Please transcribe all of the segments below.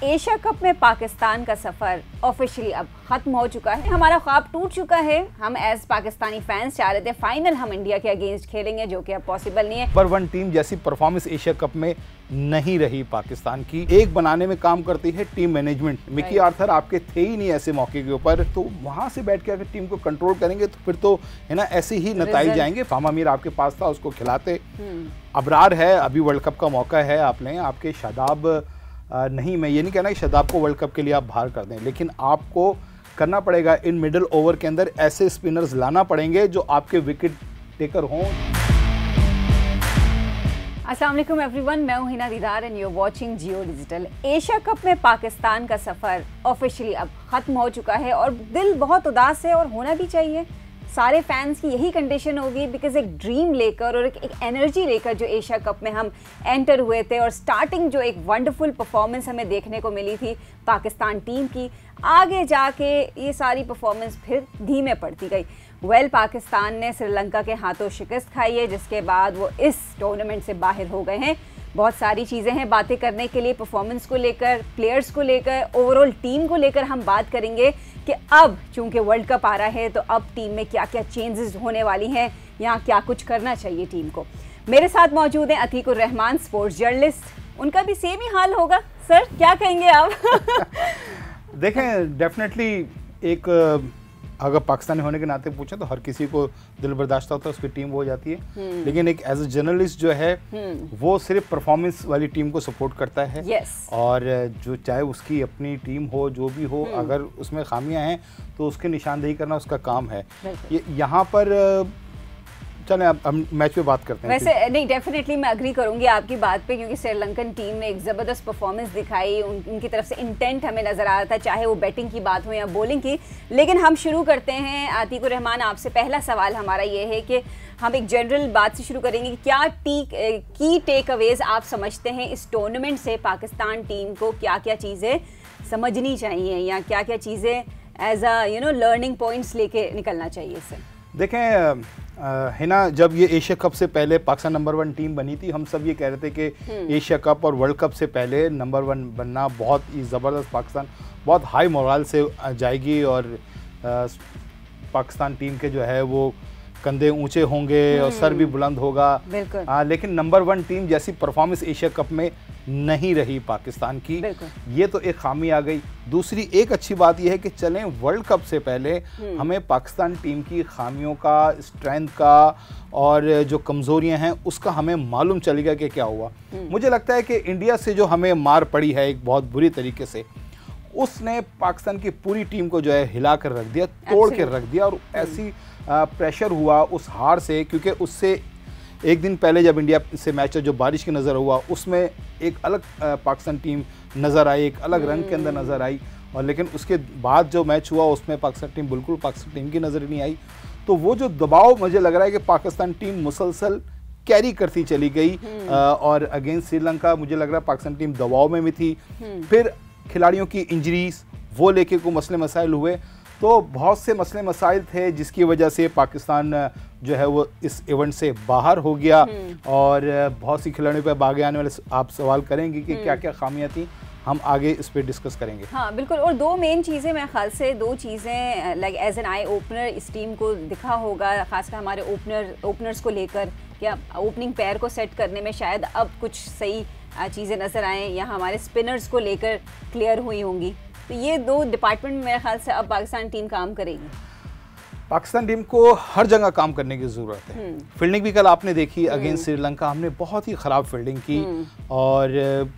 Asia cup में पाकिस्तान का सफर officially अब खत्म हो चुका है। हमारा ख्वाब टूट चुका है। हम एज पाकिस्तानी फैंस चाह रहे थे फाइनल हम इंडिया के अगेंस्ट खेलेंगे, जो कि अब पॉसिबल नहीं है। नंबर 1 टीम जैसी परफॉर्मेंस एशिया कप में नहीं रही पाकिस्तान की। एक बनाने में काम करती है टीम मैनेजमेंट। मिकी आर्थर आपके थे ही नहीं ऐसे मौके के ऊपर, तो वहां से बैठ के अगर टीम को कंट्रोल करेंगे तो फिर तो है ना ऐसे ही नताइज जाएंगे। फामा मीर आपके पास था, उसको खिलाते। अबरार है, अभी वर्ल्ड कप का मौका है, आपने आपके शादाब नहीं, मैं ये नहीं कहना कि शादाब को वर्ल्ड कप के लिए आप बाहर कर दें, लेकिन आपको करना पड़ेगा इन मिडिल ओवर के अंदर ऐसे स्पिनर्स लाना पड़ेंगे जो आपके विकेट टेकर हों। अस्सलाम वालेकुम एवरीवन, मैं हूं Hina Deedar and you are watching Geo digital. Asia cup में पाकिस्तान का सफ़र ऑफिशियली अब ख़त्म हो चुका है और दिल बहुत उदास है, और होना भी चाहिए। सारे फैंस की यही कंडीशन होगी, बिकॉज एक ड्रीम लेकर और एक एनर्जी लेकर जो एशिया कप में हम एंटर हुए थे, और स्टार्टिंग जो एक वंडरफुल परफॉर्मेंस हमें देखने को मिली थी पाकिस्तान टीम की, आगे जाके ये सारी परफॉर्मेंस फिर धीमे पड़ती गई। पाकिस्तान ने श्रीलंका के हाथों शिकस्त खाई है, जिसके बाद वो इस टूर्नामेंट से बाहर हो गए हैं। बहुत सारी चीज़ें हैं बातें करने के लिए, परफॉर्मेंस को लेकर, प्लेयर्स को लेकर, ओवरऑल टीम को लेकर हम बात करेंगे कि अब चूंकि वर्ल्ड कप आ रहा है तो अब टीम में क्या क्या चेंजेस होने वाली हैं, यहाँ क्या कुछ करना चाहिए टीम को। मेरे साथ मौजूद हैं अतीकुर रहमान, स्पोर्ट्स जर्नलिस्ट। उनका भी सेम ही हाल होगा। सर क्या कहेंगे आप? देखें, डेफिनेटली एक अगर पाकिस्तानी होने के नाते पूछें तो हर किसी को दिल बर्दाश्त होता है, उसकी टीम हो जाती है, लेकिन एक एज ए जर्नलिस्ट जो है वो सिर्फ परफॉर्मेंस वाली टीम को सपोर्ट करता है। और जो चाहे उसकी अपनी टीम हो, जो भी हो, अगर उसमें खामियां हैं तो उसकी निशानदेही करना उसका काम है। यहाँ पर चलें अब हम मैच पे बात करते हैं। वैसे नहीं, डेफिनेटली मैं अग्री करूंगी आपकी बात पे, क्योंकि श्रीलंकन टीम ने एक ज़बरदस्त परफॉर्मेंस दिखाई। उनकी तरफ से इंटेंट हमें नज़र आ रहा था, चाहे वो बैटिंग की बात हो या बॉलिंग की। लेकिन हम शुरू करते हैं अतीकुर रहमान, आपसे पहला सवाल हमारा ये है कि हम एक जनरल बात से शुरू करेंगे कि क्या की टेक अवेज आप समझते हैं इस टूर्नामेंट से पाकिस्तान टीम को क्या क्या चीज़ें समझनी चाहिए, या क्या क्या चीज़ें एज अ लर्निंग पॉइंट्स लेके निकलना चाहिए इससे? देखें हिना, जब ये एशिया कप से पहले पाकिस्तान नंबर 1 टीम बनी थी, हम सब ये कह रहे थे कि एशिया कप और वर्ल्ड कप से पहले नंबर 1 बनना बहुत ही ज़बरदस्त, पाकिस्तान बहुत हाई मोरल से जाएगी और पाकिस्तान टीम के जो है वो कंधे ऊंचे होंगे और सर भी बुलंद होगा। लेकिन नंबर 1 टीम जैसी परफॉर्मेंस एशिया कप में नहीं रही पाकिस्तान की। ये तो एक खामी आ गई। दूसरी एक अच्छी बात यह है कि चलें वर्ल्ड कप से पहले हमें पाकिस्तान टीम की खामियों का, स्ट्रेंथ का और जो कमज़ोरियां हैं उसका हमें मालूम चलेगा कि क्या हुआ। मुझे लगता है कि इंडिया से जो हमें मार पड़ी है एक बहुत बुरी तरीके से, उसने पाकिस्तान की पूरी टीम को जो है हिला कर रख दिया, तोड़ के रख दिया। और ऐसी प्रेशर हुआ उस हार से, क्योंकि उससे एक दिन पहले जब इंडिया से मैच जो बारिश की नज़र हुआ उसमें एक अलग पाकिस्तान टीम नज़र आई, एक अलग रंग के अंदर नज़र आई, और लेकिन उसके बाद जो मैच हुआ उसमें पाकिस्तान टीम बिल्कुल पाकिस्तान टीम की नज़र नहीं आई। तो वो जो दबाव मुझे लग रहा है कि पाकिस्तान टीम मुसलसल कैरी करती चली गई, और अगेंस्ट श्रीलंका मुझे लग रहा है पाकिस्तान टीम दबाव में भी थी। फिर खिलाड़ियों की इंजरीज वो लेके को मसले मसाइल हुए, तो बहुत से मसले मसाइल थे जिसकी वजह से पाकिस्तान जो है वो इस इवेंट से बाहर हो गया। और बहुत सी खिलाड़ियों पर आगे आने वाले आप सवाल करेंगे कि क्या क्या खामियां थी, हम आगे इस पर डिस्कस करेंगे। हाँ बिल्कुल, और दो मेन चीज़ें मेरे ख्याल से, दो चीज़ें like as an eye opener इस टीम को दिखा होगा, खासकर हमारे ओपनर्स को लेकर, या ओपनिंग पेयर को सेट करने में शायद अब कुछ सही चीज़ें नज़र आएँ, या हमारे स्पिनर्स को लेकर क्लियर हुई होंगी। तो ये दो डिपार्टमेंट मेरे ख्याल से अब पाकिस्तान टीम काम करेगी। पाकिस्तान टीम को हर जगह काम करने की ज़रूरत है। फील्डिंग भी कल आपने देखी अगेंस्ट श्रीलंका, हमने बहुत ही ख़राब फील्डिंग की, और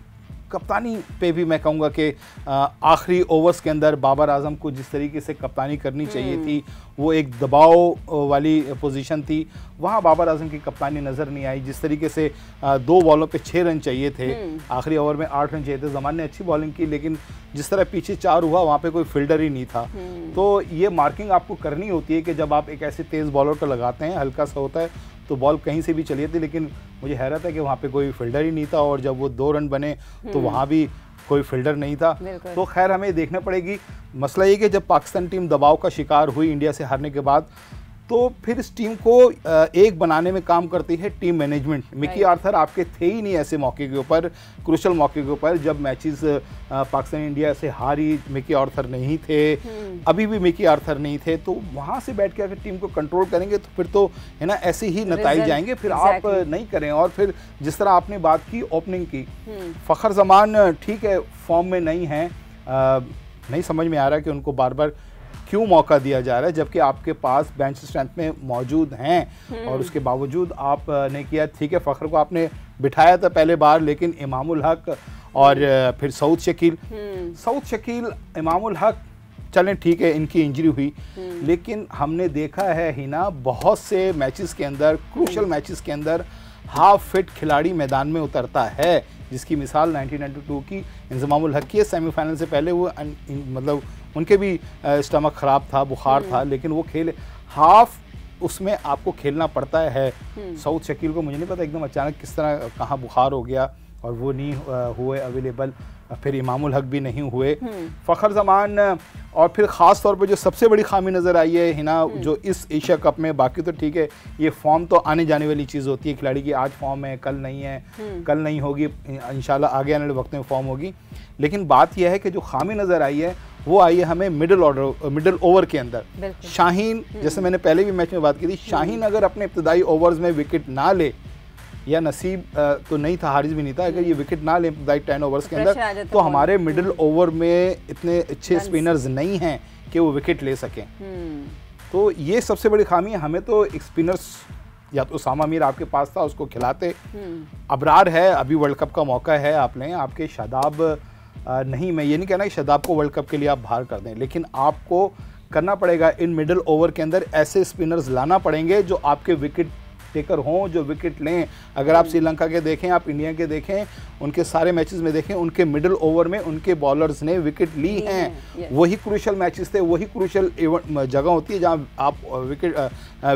कप्तानी पे भी मैं कहूँगा कि आखिरी ओवर्स के अंदर बाबर आजम को जिस तरीके से कप्तानी करनी चाहिए थी, वो एक दबाव वाली पोजीशन थी, वहाँ बाबर आजम की कप्तानी नज़र नहीं आई। जिस तरीके से 2 बॉलों पे 6 रन चाहिए थे, आखिरी ओवर में 8 रन चाहिए थे। जमान ने अच्छी बॉलिंग की, लेकिन जिस तरह पीछे 4 हुआ वहाँ पे कोई फील्डर ही नहीं था। तो ये मार्किंग आपको करनी होती है कि जब आप एक ऐसे तेज़ बॉलर को लगाते हैं, हल्का सा होता है तो बॉल कहीं से भी चली थी, लेकिन मुझे हैरत है कि वहाँ पे कोई फील्डर ही नहीं था, और जब वो 2 रन बने तो वहाँ भी कोई फील्डर नहीं था। तो खैर हमें देखना पड़ेगी। मसला ये कि जब पाकिस्तान टीम दबाव का शिकार हुई इंडिया से हारने के बाद, तो फिर इस टीम को एक बनाने में काम करती है टीम मैनेजमेंट। मिकी आर्थर आपके थे ही नहीं ऐसे मौके के ऊपर, क्रूशल मौके के ऊपर, जब मैचेस पाकिस्तान इंडिया से हारी, मिकी आर्थर नहीं थे, अभी भी मिकी आर्थर नहीं थे। तो वहाँ से बैठ के अगर टीम को कंट्रोल करेंगे तो फिर तो है ना ऐसे ही नताइज जाएंगे, फिर आप नहीं करें। और फिर जिस तरह आपने बात की ओपनिंग की, फ़खर जमान ठीक है फॉर्म में नहीं है, नहीं समझ में आ रहा कि उनको बार बार क्यों मौका दिया जा रहा है, जबकि आपके पास बेंच स्ट्रेंथ में मौजूद हैं और उसके बावजूद आपने किया। ठीक है, फ़खर को आपने बिठाया था पहले बार, लेकिन इमामुल हक और फिर सऊद शकील इमामुल हक चलें ठीक है, इनकी इंजरी हुई, लेकिन हमने देखा है हिना बहुत से मैचेस के अंदर, क्रूशल मैचेस के अंदर हाफ फिट खिलाड़ी मैदान में उतरता है, जिसकी मिसाल 1992 की इंजमामुल हक की है। सेमीफाइनल से पहले वो मतलब उनके भी स्टमक ख़राब था, बुखार था, लेकिन वो खेले। हाफ उसमें आपको खेलना पड़ता है। सऊद शकील को मुझे नहीं पता एकदम अचानक किस तरह कहाँ बुखार हो गया और वो नहीं हुए अवेलेबल, फिर इमामुल हक भी नहीं हुए। फ़खर जमान और फिर ख़ास तौर पे जो सबसे बड़ी खामी नज़र आई है हिना, जो इस एशिया कप में, बाकी तो ठीक है ये फॉर्म तो आने जाने वाली चीज़ होती है खिलाड़ी की, आज फॉर्म है कल नहीं है, कल नहीं होगी, इंशाल्लाह आगे आने वाले वक्त में फॉर्म होगी। लेकिन बात यह है कि जो खामी नज़र आई है वो आई है हमें मिडिल ओवर के अंदर। शाहीन, जैसे मैंने पहले भी मैच में बात की थी, शाहीन अगर अपने इब्तदाई ओवर्स में विकेट ना ले, या नसीब तो नहीं था, हारिस भी नहीं था, अगर ये विकेट ना ले इब्तदाई 10 ओवर्स के अंदर, तो हमारे मिडिल ओवर में इतने अच्छे स्पिनर्स नहीं हैं कि वो विकेट ले सकें। तो ये सबसे बड़ी खामी है। हमें तो स्पिनर्स, या तो उसामा मीर आपके पास था, उसको खिलाते। अबरार है, अभी वर्ल्ड कप का मौका है, आप लें। आपके शादाब नहीं, मैं ये नहीं कहना कि शादाब को वर्ल्ड कप के लिए आप बाहर कर दें, लेकिन आपको करना पड़ेगा इन मिडिल ओवर के अंदर ऐसे स्पिनर्स लाना पड़ेंगे जो आपके विकेट टेकर हों, जो विकेट लें। अगर आप श्रीलंका के देखें, आप इंडिया के देखें, उनके सारे मैचेस में देखें, उनके मिडिल ओवर में उनके बॉलर्स ने विकेट ली हैं। वही क्रूशल मैचेस थे, वही क्रूशल जगह होती है जहां आप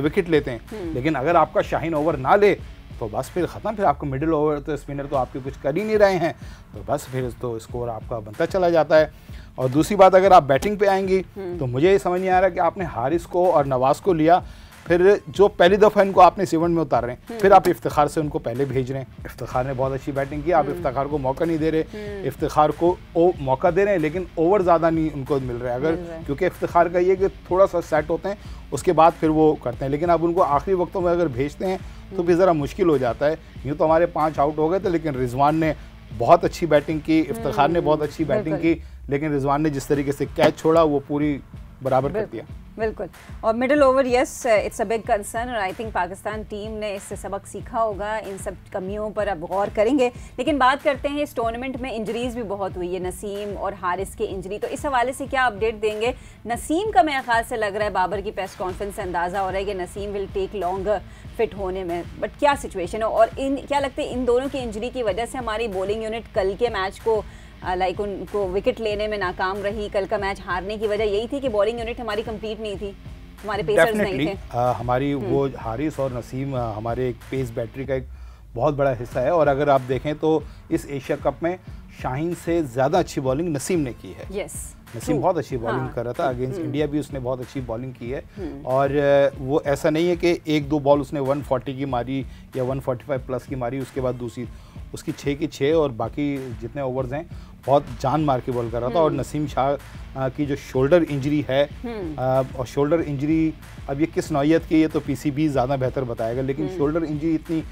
विकेट लेते हैं। लेकिन अगर आपका शाहीन ओवर ना ले तो बस फिर ख़त्म, फिर आपको मिडिल ओवर तो स्पिनर तो आपके कुछ कर ही नहीं रहे हैं, तो बस फिर तो स्कोर आपका बनता चला जाता है। और दूसरी बात, अगर आप बैटिंग पे आएंगी तो मुझे ये समझ नहीं आ रहा कि आपने हारिस को और नवाज को लिया, फिर जो पहली दफ़ा इनको आपने 7 में उतार रहे हैं, फिर आप इफ्तिखार से उनको पहले भेज रहे हैं। इफ्तिखार ने बहुत अच्छी बैटिंग की, आप इफ्तिखार को मौका नहीं दे रहे। इफ्तिखार को मौका दे रहे हैं लेकिन ओवर ज़्यादा नहीं उनको मिल रहा है, अगर क्योंकि इफ्तिखार का ये कि थोड़ा सा सेट होते हैं, उसके बाद फिर वो करते हैं। लेकिन आप उनको आखिरी वक्तों में अगर भेजते हैं तो फिर ज़रा मुश्किल हो जाता है। यूँ तो हमारे 5 आउट हो गए थे, लेकिन रिजवान ने बहुत अच्छी बैटिंग की, इफ्तिखार ने बहुत अच्छी बैटिंग की, लेकिन रिजवान ने जिस तरीके से कैच छोड़ा वो पूरी बराबर कर दिया। बिल्कुल। और middle over, yes, it's a big concern, और आई थिंक पाकिस्तान टीम ने इससे सबक सीखा होगा। इन सब कमियों पर अब गौर करेंगे। लेकिन बात करते हैं, इस टूर्नामेंट में इंजरीज भी बहुत हुई है, नसीम और हारिस की इंजरी, तो इस हवाले से क्या अपडेट देंगे? नसीम का मेरे ख्याल से लग रहा है, बाबर की प्रेस कॉन्फ्रेंस से अंदाज़ा हो रहा है कि Naseem will take longer fit होने में, बट क्या सिचुएशन है? और क्या लगता है इन दोनों की इंजरी की वजह से हमारी बॉलिंग यूनिट कल के मैच को उनको विकेट लेने में नाकाम रही? कल का मैच हारने की वजह यही थी कि बॉलिंग यूनिट हमारी कंप्लीट नहीं थी, हमारे पेसर्स नहीं थे। हमारी वो हारिस और नसीम हमारे एक पेस बैटरी का एक बहुत बड़ा हिस्सा है। और अगर आप देखें तो इस एशिया कप में शाहीन से ज़्यादा अच्छी बॉलिंग नसीम ने की है। नसीम बहुत अच्छी बॉलिंग कर रहा था, अगेंस्ट इंडिया भी उसने बहुत अच्छी बॉलिंग की है। और वो ऐसा नहीं है कि 1-2 बॉल उसने 140 की मारी या 145 प्लस की मारी, उसके बाद दूसरी उसकी 6 की 6 और बाकी जितने ओवर्स हैं बहुत जान मार के बॉल कर रहा था। और नसीम शाह की जो शोल्डर इंजरी है, और शोल्डर इंजरी अब ये किस नौयत की, ये तो पीसीबी ज़्यादा बेहतर बताएगा, लेकिन शोल्डर इंजरी इतनी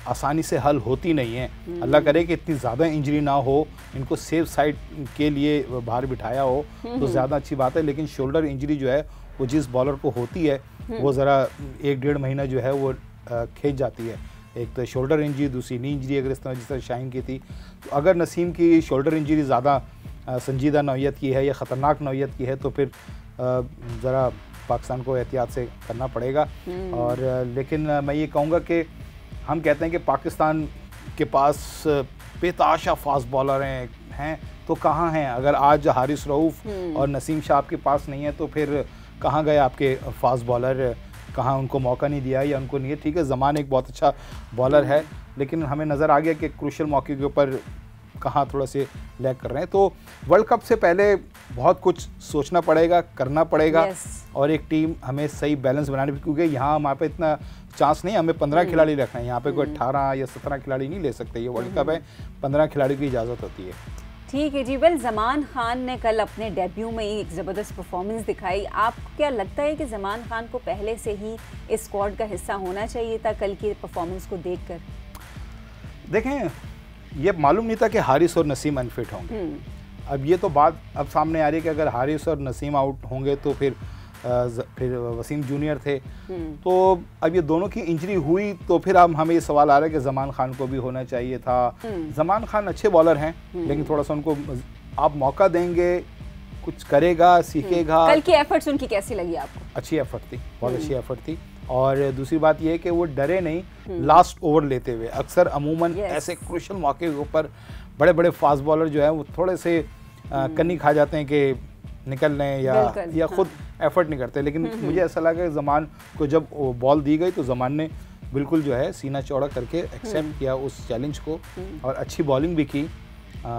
आसानी से हल होती नहीं है। अल्लाह करे कि इतनी ज़्यादा इंजरी ना हो, इनको सेफ साइड के लिए बाहर बिठाया हो तो ज़्यादा अच्छी बात है। लेकिन शोल्डर इंजरी जो है वो जिस बॉलर को होती है वो ज़रा 1-1.5 महीना जो है वो खींच जाती है। एक तो शोल्डर इंजरी, दूसरी नी इंजरी, अगर इस तरह जिस तरह शाहीन की थी। तो अगर नसीम की शोल्डर इंजरी ज़्यादा संजीदा नौयत की है या ख़तरनाक नौयत की है तो फिर ज़रा पाकिस्तान को एहतियात से करना पड़ेगा। और लेकिन मैं ये कहूँगा कि हम कहते हैं कि पाकिस्तान के पास बेताशा फास्ट बॉलर हैं तो कहाँ हैं? अगर आज हारिस रऊफ़ और नसीम शाह आपके पास नहीं है तो फिर कहाँ गए आपके फास्ट बॉलर? कहाँ उनको मौका नहीं दिया या उनको नहीं है? ठीक है, ज़मान एक बहुत अच्छा बॉलर है, लेकिन हमें नज़र आ गया कि क्रूशल मौके के ऊपर कहाँ थोड़ा से लैग कर रहे हैं। तो वर्ल्ड कप से पहले बहुत कुछ सोचना पड़ेगा, करना पड़ेगा। और एक टीम हमें सही बैलेंस बनाने, क्योंकि यहाँ हमारे पे इतना चांस नहीं, हमें 15 खिलाड़ी रखना है, यहाँ पे कोई 18 या 17 खिलाड़ी नहीं ले सकते। ये वर्ल्ड कप है, 15 खिलाड़ी की इजाज़त होती है। ठीक है जी। वेल, ज़मान खान ने कल अपने डेब्यू में ही एक ज़बरदस्त परफॉर्मेंस दिखाई। आपको क्या लगता है कि ज़मान खान को पहले से ही इस स्क्वाड का हिस्सा होना चाहिए था कल की परफॉर्मेंस को देखकर? देखें, ये मालूम नहीं था कि हारिस और नसीम अनफिट होंगे। अब ये तो बात अब सामने आ रही है कि अगर हारिस और नसीम आउट होंगे तो फिर वसीम जूनियर थे। तो अब ये दोनों की इंजरी हुई तो फिर अब हमें ये सवाल आ रहा है कि ज़मान खान को भी होना चाहिए था। ज़मान खान अच्छे बॉलर हैं, लेकिन थोड़ा सा उनको आप मौका देंगे, कुछ करेगा, सीखेगा। कल की एफर्ट्स उनकी कैसी लगी आपको? अच्छी एफर्ट थी, बहुत अच्छी एफर्ट थी। और दूसरी बात यह है कि वो डरे नहीं लास्ट ओवर लेते हुए। अक्सर अमूमन ऐसे क्रूशल मौके के ऊपर बड़े बड़े फास्ट बॉलर जो है वो थोड़े से कन्नी खा जाते हैं कि निकल लें या खुद एफर्ट नहीं करते। लेकिन मुझे ऐसा लगा कि ज़मान को जब बॉल दी गई तो ज़मान ने बिल्कुल जो है सीना चौड़ा करके एक्सेप्ट किया उस चैलेंज को और अच्छी बॉलिंग भी की।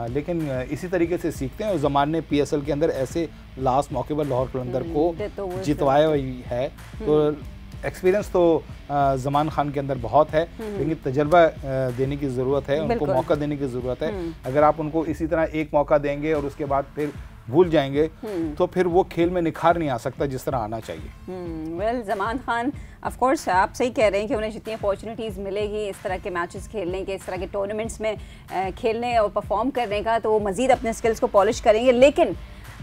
लेकिन इसी तरीके से सीखते हैं। और ज़मान ने PSL के अंदर ऐसे लास्ट मौके पर लाहौर कलंदर को जितवाया है। तो एक्सपीरियंस तो ज़मान खान के अंदर बहुत है, लेकिन तजर्बा देने की ज़रूरत है, उनको मौका देने की ज़रूरत है। अगर आप उनको इसी तरह एक मौका देंगे और उसके बाद फिर भूल जाएंगे तो फिर वो खेल में निखार नहीं आ सकता जिस तरह आना चाहिए। Well, Zaman Khan of course आप सही कह रहे हैं कि उन्हें जितनी अपॉर्चुनिटीज़ मिलेगी इस तरह के मैचेस खेलने के, इस तरह के टूर्नामेंट्स में खेलने और परफॉर्म करने का, तो वो मज़ीद अपने स्किल्स को पॉलिश करेंगे। लेकिन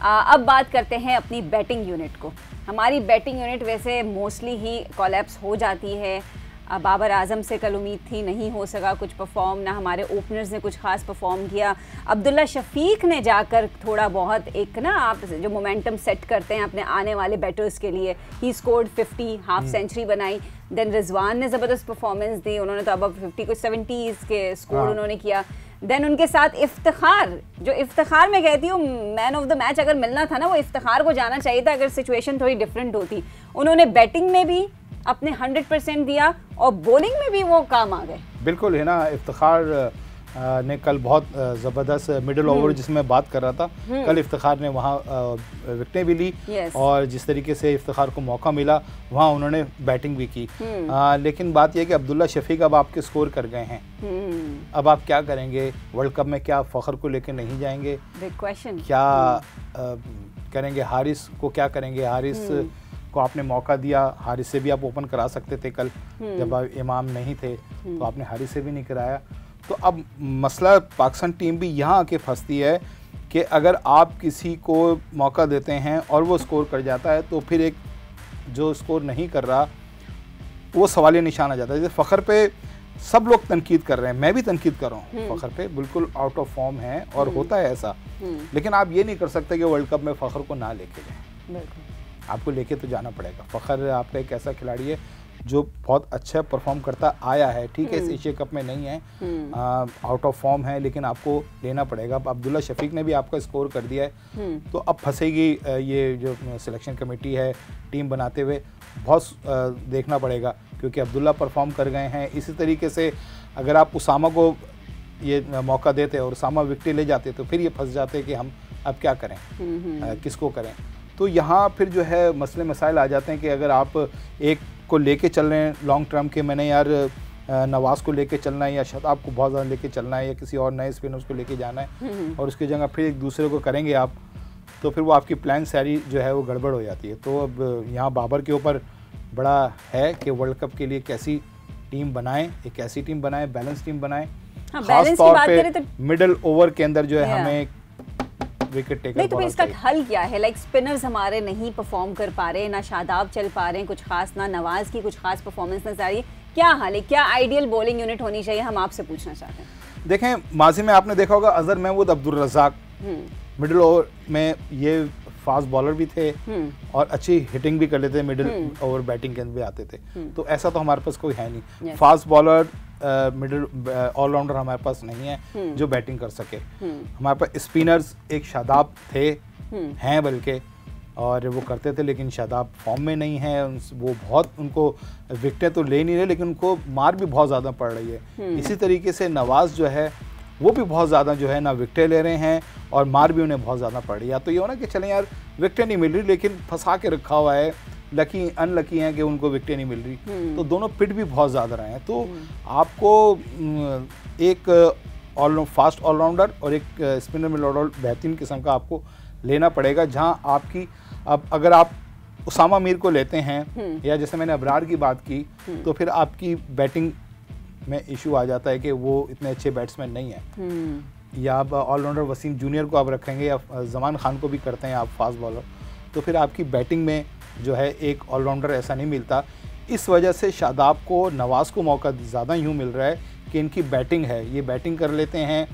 अब बात करते हैं अपनी बैटिंग यूनिट को। हमारी बैटिंग यूनिट वैसे मोस्टली ही कोलैप्स हो जाती है। बाबर आजम से कल उम्मीद थी, नहीं हो सका कुछ परफॉर्म, ना हमारे ओपनर्स ने कुछ खास परफॉर्म किया। अब्दुल्ला शफीक ने जाकर थोड़ा बहुत एक ना आप जो मोमेंटम सेट करते हैं अपने आने वाले बैटर्स के लिए, ही स्कोर्ड 50, हाफ सेंचुरी बनाई। देन रिजवान ने ज़बरदस्त परफॉर्मेंस दी, उन्होंने तो अब 50 कुछ 70s के स्कोर उन्होंने किया। देन उनके साथ इफ्तिखार, जो इफ्तिखार मैं कहती हूँ मैन ऑफ द मैच अगर मिलना था ना, वो इफ्तिखार को जाना चाहिए था अगर सिचुएशन थोड़ी डिफरेंट होती। उन्होंने बैटिंग में भी अपने 100% दिया और बॉलिंग में भी वो काम आ गए। बिल्कुल है ना। इफ्तिखार ने कल बहुत ज़बरदस्त मिडिल ओवर जिसमें बात कर रहा था, कल इफ्तिखार ने वहाँ विकेटें भी ली और जिस तरीके से इफ्तिखार को मौका मिला वहाँ उन्होंने बैटिंग भी की। लेकिन बात यह कि अब्दुल्ला शफीक अब आपके स्कोर कर गए हैं, अब आप क्या करेंगे? वर्ल्ड कप में क्या फ़ख्र को लेकर नहीं जाएंगे? Big question. क्या करेंगे? हारिस को क्या करेंगे? हारिस को आपने मौका दिया, हारिस से भी आप ओपन करा सकते थे कल जब आप इमाम नहीं थे, तो आपने हारिस से भी नहीं कराया। तो अब मसला पाकिस्तान टीम भी यहाँ आके फंसती है कि अगर आप किसी को मौका देते हैं और वो स्कोर कर जाता है तो फिर एक जो स्कोर नहीं कर रहा वो सवालिया निशान आ जाता है। जैसे फ़ख्र पे सब लोग तनकीद कर रहे हैं, मैं भी तनकीद कर रहा हूँ, फ़ख्र पे बिल्कुल आउट ऑफ फॉर्म है और होता है ऐसा। लेकिन आप ये नहीं कर सकते कि वर्ल्ड कप में फ़ख्र को ना लेके जाएं, आपको लेके तो जाना पड़ेगा। फ़ख्र आपका एक ऐसा खिलाड़ी है जो बहुत अच्छा परफॉर्म करता आया है, ठीक है, इस एशिया कप में नहीं है, आउट ऑफ फॉर्म है, लेकिन आपको लेना पड़ेगा। अब अब्दुल्ला शफीक ने भी आपका स्कोर कर दिया है, तो अब फंसेगी ये जो सिलेक्शन कमेटी है टीम बनाते हुए, बहुत देखना पड़ेगा, क्योंकि अब्दुल्ला परफॉर्म कर गए हैं। इसी तरीके से अगर आप उसामा को ये मौका देते और उसामा विकेट ले जाते तो फिर ये फंस जाते कि हम अब क्या करें, किसको करें। तो यहाँ फिर जो है मसले मसाइल आ जाते हैं कि अगर आप एक को लेके चल रहे हैं लॉन्ग टर्म के, मैंने यार नवाज़ को लेके चलना है या शादाब को बहुत ज़्यादा लेके चलना है या किसी और नए स्पिनर्स को लेके जाना है और उसकी जगह फिर एक दूसरे को करेंगे आप, तो फिर वो आपकी प्लान सारी जो है वो गड़बड़ हो जाती है। तो अब यहाँ बाबर के ऊपर बड़ा है कि वर्ल्ड कप के लिए कैसी टीम बनाएं, एक ऐसी टीम बनाएं, बैलेंस टीम बनाएं, खास तौर पे मिडिल ओवर के अंदर जो है हमें विकेट टेकर। नहीं तो इसका हल क्या है? लाइक स्पिनर्स हमारे नहीं परफॉर्म कर पा रहे, ना शादाब चल पा रहे हैं कुछ खास, ना नवाज की कुछ खास परफॉर्मेंस नजर आ रही है, क्या हाल है? क्या आइडियल बॉलिंग यूनिट होनी चाहिए, हम आपसे पूछना चाहते हैं। देखें, माजी में आपने देखा होगा अजहर महमूद, अब्दुल रज़ाक मिडिल ओवर में ये फास्ट बॉलर भी थे और अच्छी हिटिंग भी कर लेते थे, मिडिल ओवर बैटिंग के अंदर भी आते थे। तो ऐसा तो हमारे पास कोई है नहीं, फास्ट बॉलर मिडिल ऑलराउंडर हमारे पास नहीं है जो बैटिंग कर सके। हमारे पास स्पिनर्स एक शादाब थे, हैं बल्कि, और वो करते थे, लेकिन शादाब फॉर्म में नहीं है, वो बहुत उनको विकेटें तो ले नहीं रहे लेकिन उनको मार भी बहुत ज़्यादा पड़ रही है। इसी तरीके से नवाज़ जो है वो भी बहुत ज़्यादा जो है ना विकेटें ले रहे हैं और मार भी उन्हें बहुत ज़्यादा पड़ रही है। या तो ये हो ना कि चलें यार विकेटें नहीं मिल रही लेकिन फंसा के रखा हुआ है, लकी अनलकी हैं कि उनको विकेटें नहीं मिल रही, तो दोनों पिट भी बहुत ज़्यादा रहे हैं। तो आपको एक फास्ट ऑलराउंडर और एक स्पिनर मिड ऑर्डर बेहतरीन किस्म का आपको लेना पड़ेगा, जहां आपकी अब अगर आप उसामा मीर को लेते हैं या जैसे मैंने अबरार की बात की, तो फिर आपकी बैटिंग में इशू आ जाता है कि वो इतने अच्छे बैट्समैन नहीं है। या आप ऑलराउंडर वसीम जूनियर को आप रखेंगे या जमान खान को भी करते हैं आप फास्ट बॉलर, तो फिर आपकी बैटिंग में जो है एक ऑलराउंडर ऐसा नहीं मिलता। इस वजह से शादाब को, नवाज़ को मौका ज़्यादा यूँ मिल रहा है कि इनकी बैटिंग है, ये बैटिंग कर लेते हैं,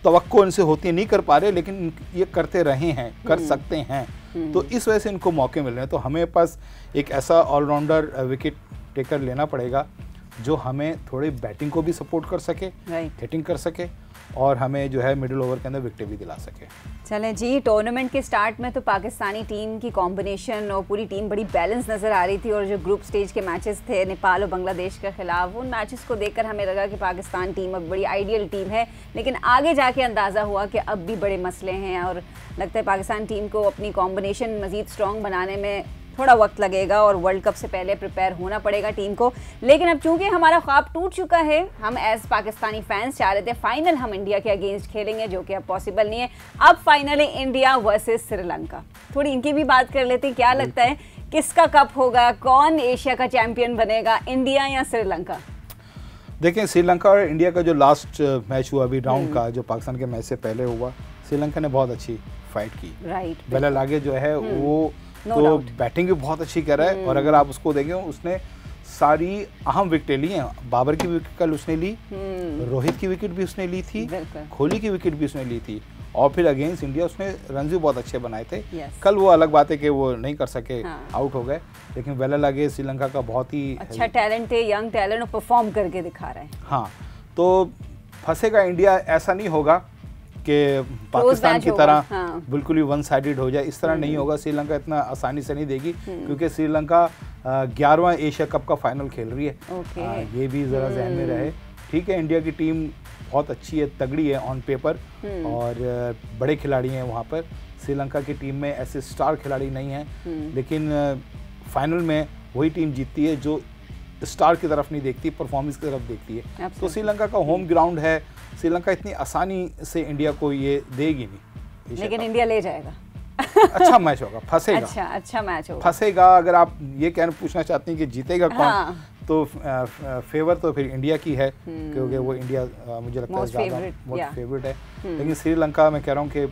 तवक्को इनसे होती है, नहीं कर पा रहे लेकिन ये करते रहे हैं, कर सकते हैं, तो इस वजह से इनको मौके मिल रहे हैं। तो हमें पास एक ऐसा ऑलराउंडर विकेट टेकर लेना पड़ेगा जो हमें थोड़ी बैटिंग को भी सपोर्ट कर सके, हिटिंग कर सके और हमें जो है मिडिल ओवर के अंदर विकेट भी दिला सके। चलें जी, टूर्नामेंट के स्टार्ट में तो पाकिस्तानी टीम की कॉम्बिनेशन और पूरी टीम बड़ी बैलेंस नज़र आ रही थी, और जो ग्रुप स्टेज के मैचेस थे नेपाल और बांग्लादेश के खिलाफ, उन मैचेस को देखकर हमें लगा कि पाकिस्तान टीम अब बड़ी आइडियल टीम है, लेकिन आगे जाके अंदाज़ा हुआ कि अब भी बड़े मसले हैं और लगता है पाकिस्तान टीम को अपनी कॉम्बिनेशन मज़ीद स्ट्रॉन्ग बनाने में थोड़ा वक्त लगेगा और वर्ल्ड कप से पहले प्रिपेयर होना पड़ेगा टीम को। लेकिन अब चूंकि हमारा ख्वाब टूट चुका है, हम एज पाकिस्तानी फैंस चाह रहे थे फाइनल हम इंडिया के अगेंस्ट खेलेंगे, जो कि अब पॉसिबल नहीं है। अब फाइनल है इंडिया वर्सेस श्रीलंका। थोड़ी इनकी भी बात कर लेते हैं, क्या लगता है किसका कप होगा, कौन एशिया का चैंपियन बनेगा, इंडिया या श्रीलंका? देखें, श्रीलंका और इंडिया का जो लास्ट मैच हुआ अभी राउंड का, जो पाकिस्तान के मैच से पहले हुआ, श्रीलंका ने बहुत अच्छी फाइट की। राइट, बेला आगे जो है वो तो बैटिंग भी बहुत अच्छी कर रहा है, और अगर आप उसको देखें उसने सारी अहम विकेटें ली हैं। बाबर की विकेट कल उसने ली, रोहित की विकेट भी उसने ली थी, कोहली की विकेट भी उसने ली थी, और फिर अगेंस्ट इंडिया उसने रन भी बहुत अच्छे बनाए थे। कल वो अलग बात है कि वो नहीं कर सके, आउट हो गए, लेकिन वेला लगे श्रीलंका का बहुत ही अच्छा टैलेंट है, यंग टैलेंट, और परफॉर्म करके दिखा रहे हैं। हाँ, तो फंसेगा इंडिया, ऐसा नहीं होगा कि पाकिस्तान की तरह बिल्कुल ही वन साइडेड हो जाए, इस तरह नहीं होगा। श्रीलंका इतना आसानी से नहीं देगी, क्योंकि श्रीलंका 11वां एशिया कप का फाइनल खेल रही है। ये भी ज़रा जहन में रहे। ठीक है, इंडिया की टीम बहुत अच्छी है, तगड़ी है ऑन पेपर, और बड़े खिलाड़ी हैं वहाँ पर। श्रीलंका की टीम में ऐसे स्टार खिलाड़ी नहीं हैं, लेकिन फाइनल में वही टीम जीतती है जो स्टार की तरफ नहीं देखती, परफॉर्मेंस की तरफ देखती है। तो श्रीलंका का होम ग्राउंड है, श्रीलंका इतनी आसानी से इंडिया को ये देगी नहीं, लेकिन इंडिया ले जाएगा। अच्छा मैच होगा, फंसेगा। अच्छा मैच होगा, फंसेगा। अगर आप ये पूछना चाहते हैं कि जीतेगा कौन, तो फेवर तो फिर इंडिया की है, क्योंकि वो इंडिया मुझे लगता है ज़्यादा मोस्ट फेवरेट है। लेकिन श्रीलंका मैं कह रहा हूँ कि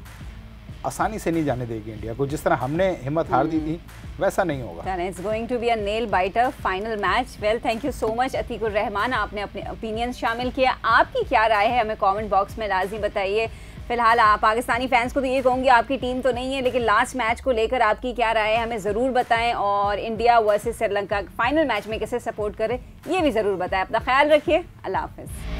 आसानी से नहीं जाने देगी इंडिया को। जिस तरह हमने हिम्मत हार दी थी वैसा नहीं होगा। It's going to be a nail biter final match. Well, thank you so much Atiqur Rahman, आपने अपने ओपिनियन शामिल किया। आपकी क्या राय है हमें कमेंट बॉक्स में लाजमी बताइए। फिलहाल आप पाकिस्तानी फैंस को तो ये कहूँगी आपकी टीम तो नहीं है, लेकिन लास्ट मैच को लेकर आपकी क्या राय है हमें ज़रूर बताएं, और India versus Sri Lanka final match में कैसे सपोर्ट करें ये भी ज़रूर बताएं। अपना ख्याल रखिए, अल्लाह हाफ़िज़।